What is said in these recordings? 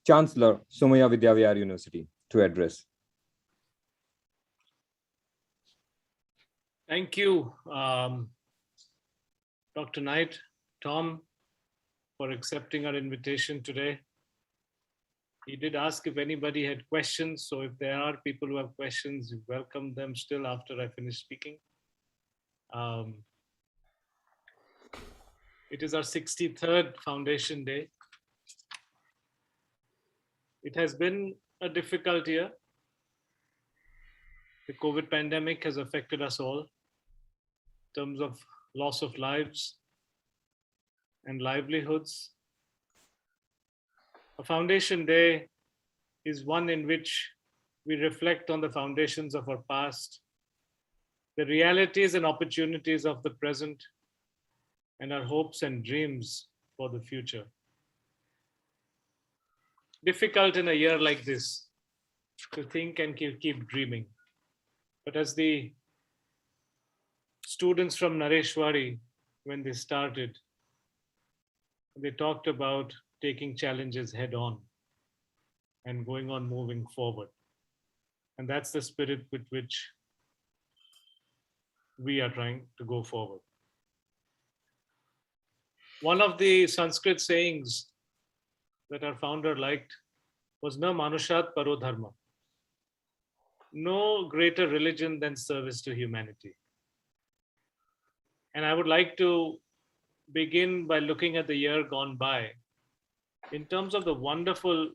Chancellor, Somaiya Vidyavihar University, to address. Thank you, Dr. Knight, Tom, for accepting our invitation today. He did ask if anybody had questions, so if there are people who have questions, welcome them still after I finish speaking. It is our 63rd Foundation Day. It has been a difficult year. The COVID pandemic has affected us all in terms of loss of lives and livelihoods. A Foundation Day is one in which we reflect on the foundations of our past, the realities and opportunities of the present, and our hopes and dreams for the future. Difficult in a year like this to think and keep dreaming. But as the students from Nareshwari, when they started, they talked about taking challenges head on and going on moving forward. And that's the spirit with which we are trying to go forward. One of the Sanskrit sayings that our founder liked was "Na manushat paro dharma." No greater religion than service to humanity. And I would like to begin by looking at the year gone by in terms of the wonderful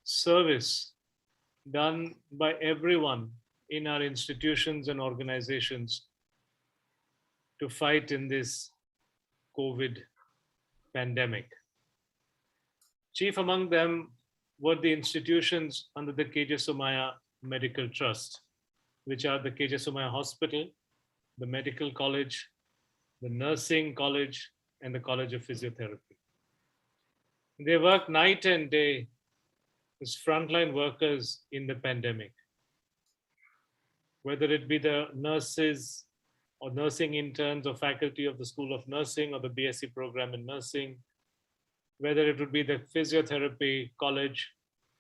service done by everyone in our institutions and organizations to fight in this COVID pandemic. Chief among them were the institutions under the K.J. Somaiya Medical Trust, which are the K.J. Somaiya Hospital, the Medical College, the Nursing College, and the College of Physiotherapy. They work night and day as frontline workers in the pandemic, whether it be the nurses or nursing interns or faculty of the School of Nursing or the BSc program in nursing, whether it would be the physiotherapy college,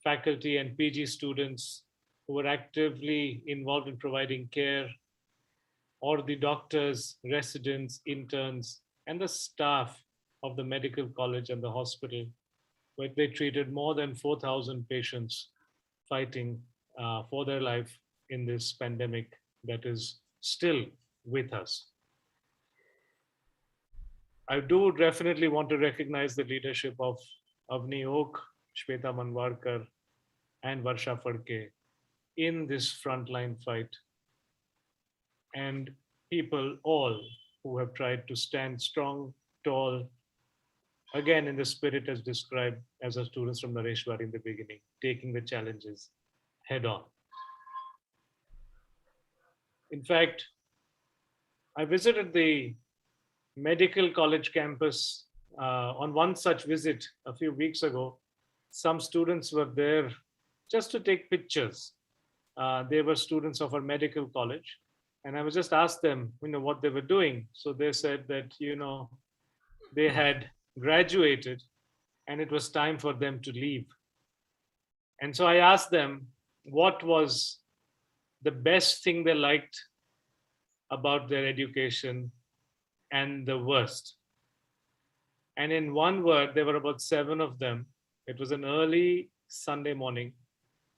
faculty and PG students who were actively involved in providing care, or the doctors, residents, interns, and the staff of the medical college and the hospital, where they treated more than 4,000 patients fighting for their life in this pandemic that is still with us. I do definitely want to recognize the leadership of Avni Oak, Shweta Manwarkar, and Varsha Fadke in this frontline fight, and people all who have tried to stand strong, tall, again in the spirit as described as our students from Nareshwar in the beginning, taking the challenges head on. In fact, I visited the medical college campus on one such visit a few weeks ago. Some students were there just to take pictures. They were students of our medical college. And I was just asked them, what they were doing. So they said that, they had graduated and it was time for them to leave. And so I asked them what was the best thing they liked about their education and the worst. And in one word, there were about 7 of them. It was an early Sunday morning,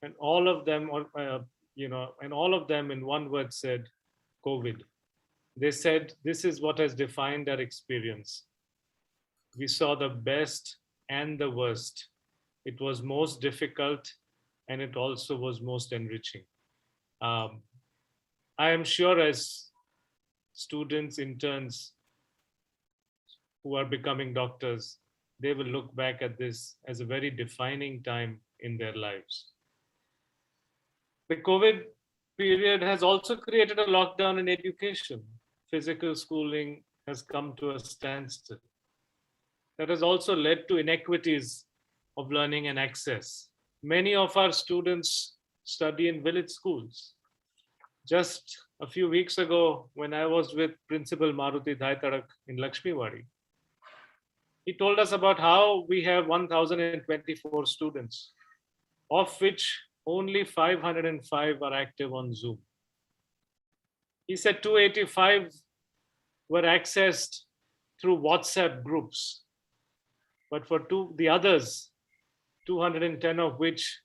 and all of them, and all of them in one word said, COVID. They said, this is what has defined our experience. We saw the best and the worst. It was most difficult, and it also was most enriching. I am sure as students, interns who are becoming doctors, they will look back at this as a very defining time in their lives. The COVID period has also created a lockdown in education. Physical schooling has come to a standstill. That has also led to inequities of learning and access. Many of our students study in village schools. Just a few weeks ago, when I was with Principal Maruti Dhaitarak in Lakshmiwadi, he told us about how we have 1,024 students of which only 505 are active on Zoom. He said 285 were accessed through WhatsApp groups, but for the others, 210 of which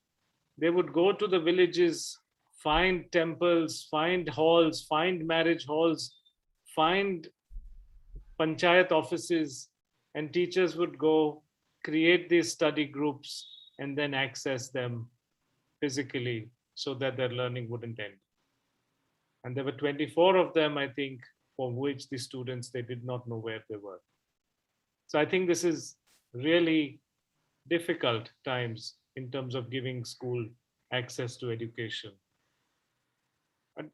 they would go to the villages, find temples, find halls, find marriage halls, find panchayat offices, and teachers would go create these study groups and then access them physically so that their learning wouldn't end. And there were 24 of them, I think, for which the students, they did not know where they were. So I think this is really difficult times in terms of giving school access to education. And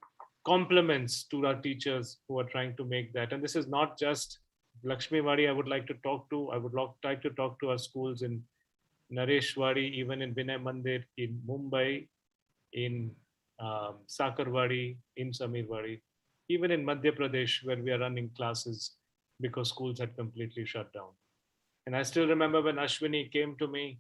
compliments to our teachers who are trying to make that. And this is not just Lakshmi Wadi I would like to talk to. I would like to talk to our schools in Nareshwari, even in Vinay Mandir, in Mumbai, in Sakarwadi, in Samirwadi, even in Madhya Pradesh, where we are running classes because schools had completely shut down. And I still remember when Ashwini came to me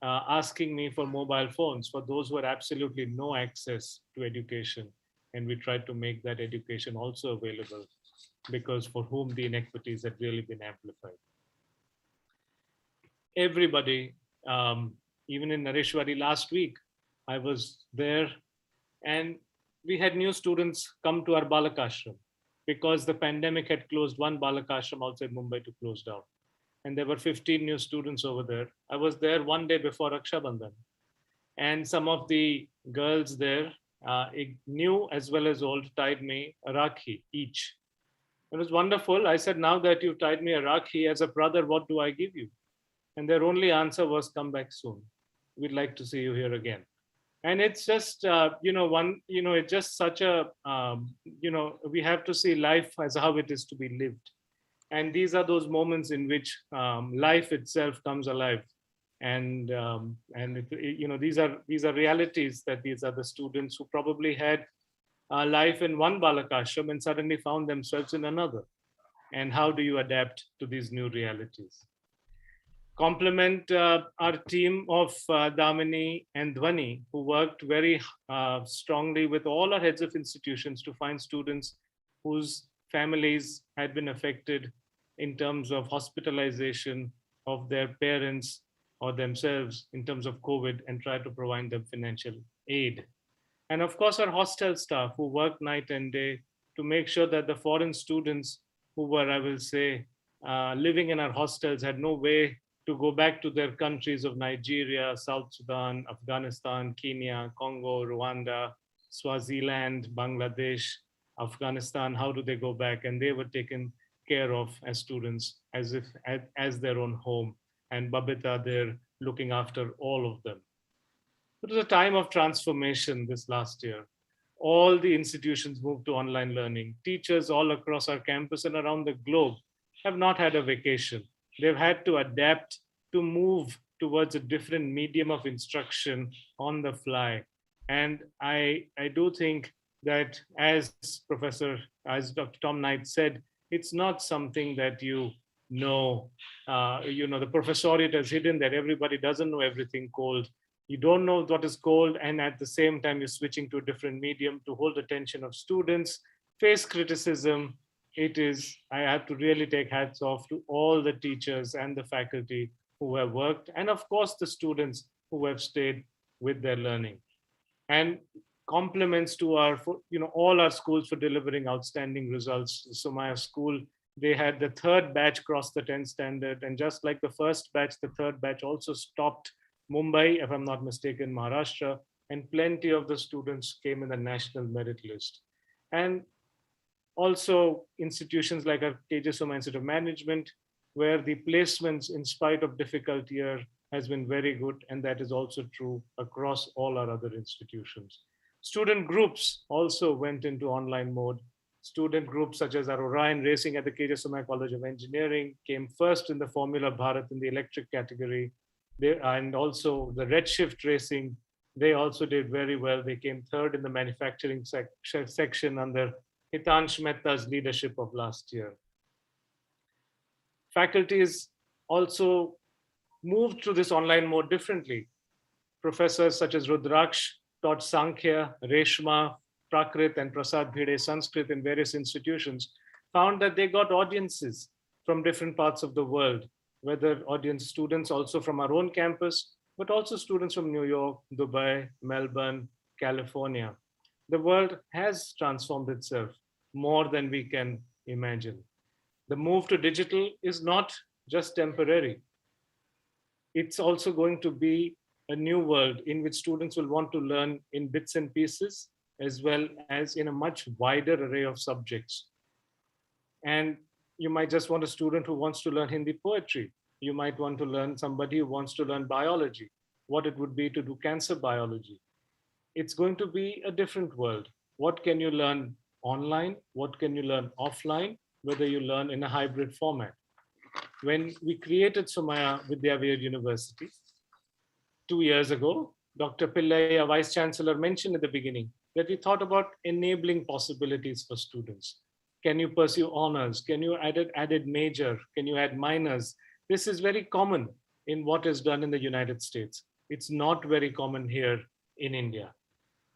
asking me for mobile phones for those who had absolutely no access to education. And we tried to make that education also available because for whom the inequities had really been amplified. Everybody, even in Nareshwari last week, I was there and we had new students come to our Balakashram because the pandemic had closed one Balakashram outside Mumbai to close down. And there were 15 new students over there. I was there one day before Raksha Bandhan. And some of the girls there, new as well as old, tied me a rakhi each. It was wonderful. I said, now that you've tied me a rakhi as a brother, what do I give you? And their only answer was, come back soon. We'd like to see you here again. And it's just, it's just such a, we have to see life as how it is to be lived. And these are those moments in which life itself comes alive. And these are realities that these are the students who probably had life in one Balakashram and suddenly found themselves in another. And how do you adapt to these new realities? Compliment our team of Damini and Dhwani, who worked very strongly with all our heads of institutions to find students whose families had been affected in terms of hospitalization of their parents or themselves in terms of COVID and try to provide them financial aid. And of course, our hostel staff who worked night and day to make sure that the foreign students who were, I will say, living in our hostels had no way to go back to their countries of Nigeria, South Sudan, Afghanistan, Kenya, Congo, Rwanda, Swaziland, Bangladesh, Afghanistan. How do they go back? And they were taken care of as students as if as their own home. And Babita there looking after all of them. It was a time of transformation this last year. All the institutions moved to online learning. Teachers all across our campus and around the globe have not had a vacation. They've had to adapt to move towards a different medium of instruction on the fly. And I do think that as Dr. Tom Knight said, it's not something that the professoriate has hidden that everybody doesn't know everything cold. You don't know what is cold, and at the same time, you're switching to a different medium to hold attention of students, face criticism. I have to really take hats off to all the teachers and the faculty who have worked, and of course, the students who have stayed with their learning. And compliments to all our schools for delivering outstanding results. Somaiya School, they had the third batch cross the 10th standard, and just like the first batch, the third batch also stopped Mumbai, if I'm not mistaken, Maharashtra, and plenty of the students came in the national merit list. And also institutions like our KJ Somaiya Institute of Management, where the placements in spite of difficult year has been very good. And that is also true across all our other institutions. Student groups also went into online mode. Student groups such as our Orion Racing at the KJ Somaiya College of Engineering came first in the Formula Bharat in the electric category. And also the Redshift Racing, they also did very well. They came third in the manufacturing section under Hitansh Mehta's leadership of last year. Faculties also moved to this online mode differently. Professors such as Rudraksh taught Sankhya, Reshma, Prakrit, and Prasad Bhide Sanskrit in various institutions, found that they got audiences from different parts of the world, whether audience students also from our own campus, but also students from New York, Dubai, Melbourne, California. The world has transformed itself more than we can imagine. The move to digital is not just temporary, it's also going to be a new world in which students will want to learn in bits and pieces as well as in a much wider array of subjects. And you might just want a student who wants to learn Hindi poetry. You might want to learn somebody who wants to learn biology, what it would be to do cancer biology. It's going to be a different world. What can you learn online? What can you learn offline? Whether you learn in a hybrid format. When we created Somaiya Vidyavihar University 2 years ago, Dr. Pillai, our Vice Chancellor, mentioned at the beginning that we thought about enabling possibilities for students. Can you pursue honors? Can you add major? Can you add minors? This is very common in what is done in the United States. It's not very common here in India.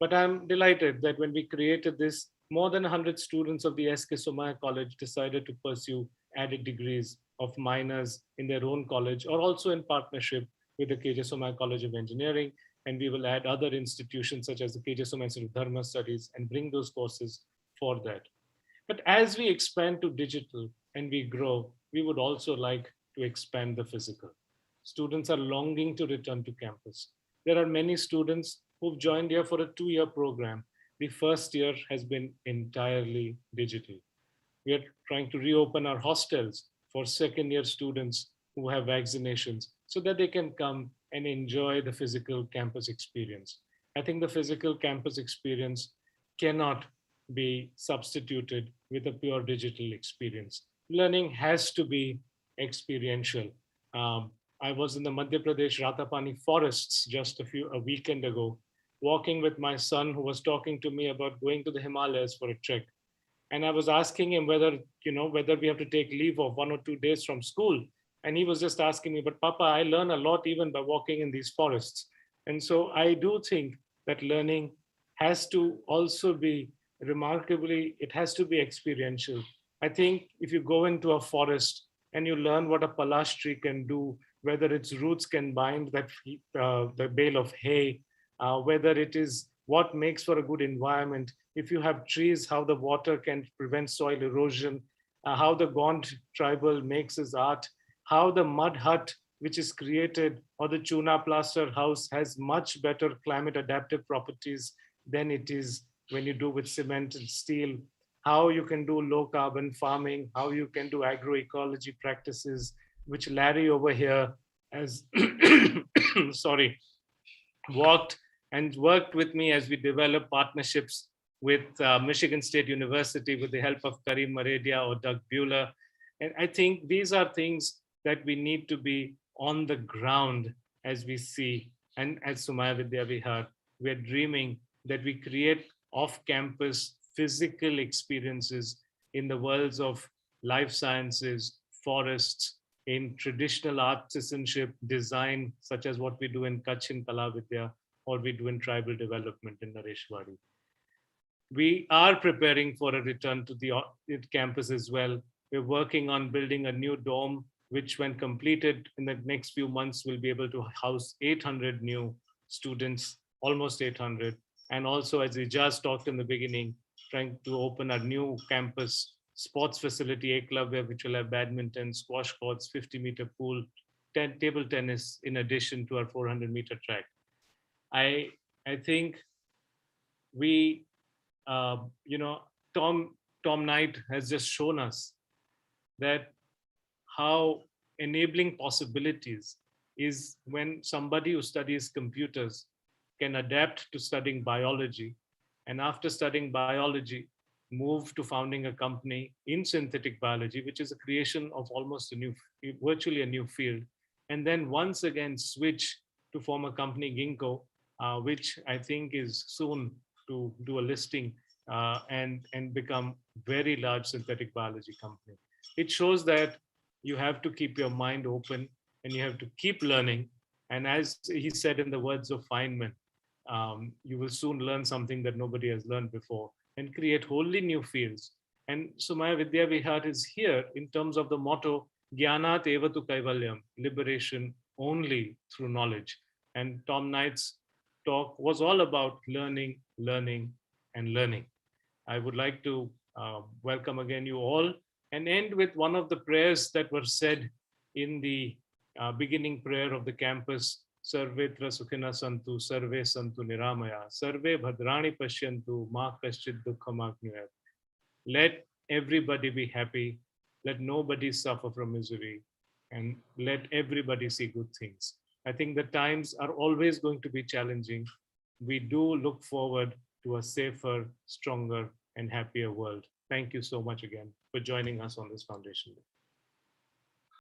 But I'm delighted that when we created this, more than 100 students of the SK Somaiya College decided to pursue added degrees of minors in their own college or also in partnership with the KJ Somaiya College of Engineering. And we will add other institutions such as the KJ Somaiya Institute of Dharma Studies and bring those courses for that. But as we expand to digital and we grow, we would also like to expand the physical. Students are longing to return to campus. There are many students who've joined here for a 2-year program. The first year has been entirely digital. We are trying to reopen our hostels for second year students who have vaccinations so that they can come and enjoy the physical campus experience. I think the physical campus experience cannot be substituted with a pure digital experience. Learning has to be experiential. I was in the Madhya Pradesh Ratapani forests just a weekend ago, walking with my son who was talking to me about going to the Himalayas for a trek. And I was asking him whether we have to take leave of 1 or 2 days from school. And he was just asking me, but Papa, I learn a lot even by walking in these forests. And so I do think that learning has to also be it has to be experiential. I think if you go into a forest and you learn what a palash tree can do, whether its roots can bind the bale of hay, whether it is what makes for a good environment, if you have trees, how the water can prevent soil erosion, how the Gond tribal makes his art, how the mud hut, which is created, or the Chuna plaster house has much better climate adaptive properties than it is when you do with cement and steel, how you can do low carbon farming, how you can do agroecology practices, which Larry over here has, sorry, worked with me as we develop partnerships with Michigan State University with the help of Karim Maredia or Doug Bueller. And I think these are things that we need to be on the ground as we see. And at Somaiya Vidyavihar, we're dreaming that we create off-campus physical experiences in the worlds of life sciences, forests, in traditional artisanship, design, such as what we do in Kutch in Kalavidya, or we do in tribal development in Nareshwari. We are preparing for a return to the campus as well. We're working on building a new dome, which when completed in the next few months, will be able to house 800 new students, almost 800. And also, as we just talked in the beginning, trying to open a new campus sports facility, Eklavya, which will have badminton, squash courts, 50-meter pool, table tennis, in addition to our 400-meter track. I think we, Tom Knight has just shown us that how enabling possibilities is when somebody who studies computers can adapt to studying biology, and after studying biology, move to founding a company in synthetic biology, which is a creation of almost virtually a new field, and then once again switch to form a company, Ginkgo, which I think is soon to do a listing and become very large synthetic biology company. It shows that you have to keep your mind open and you have to keep learning, And as he said in the words of Feynman, you will soon learn something that nobody has learned before and create wholly new fields. And Somaiya Vidyavihar is here in terms of the motto, Gyanat evatu kaivalyam, liberation only through knowledge. And Tom Knight's talk was all about learning, learning, and learning. I would like to welcome again you all and end with one of the prayers that were said in the beginning prayer of the campus. Sarvetra Sukhina Santu, Sarve Santu Niramaya, Sarve Bhadrani Pashyantu, Ma Kaschid Dukhamaknuyat. Let everybody be happy, let nobody suffer from misery, and let everybody see good things. I think the times are always going to be challenging. We do look forward to a safer, stronger, and happier world. Thank you so much again for joining us on this foundation.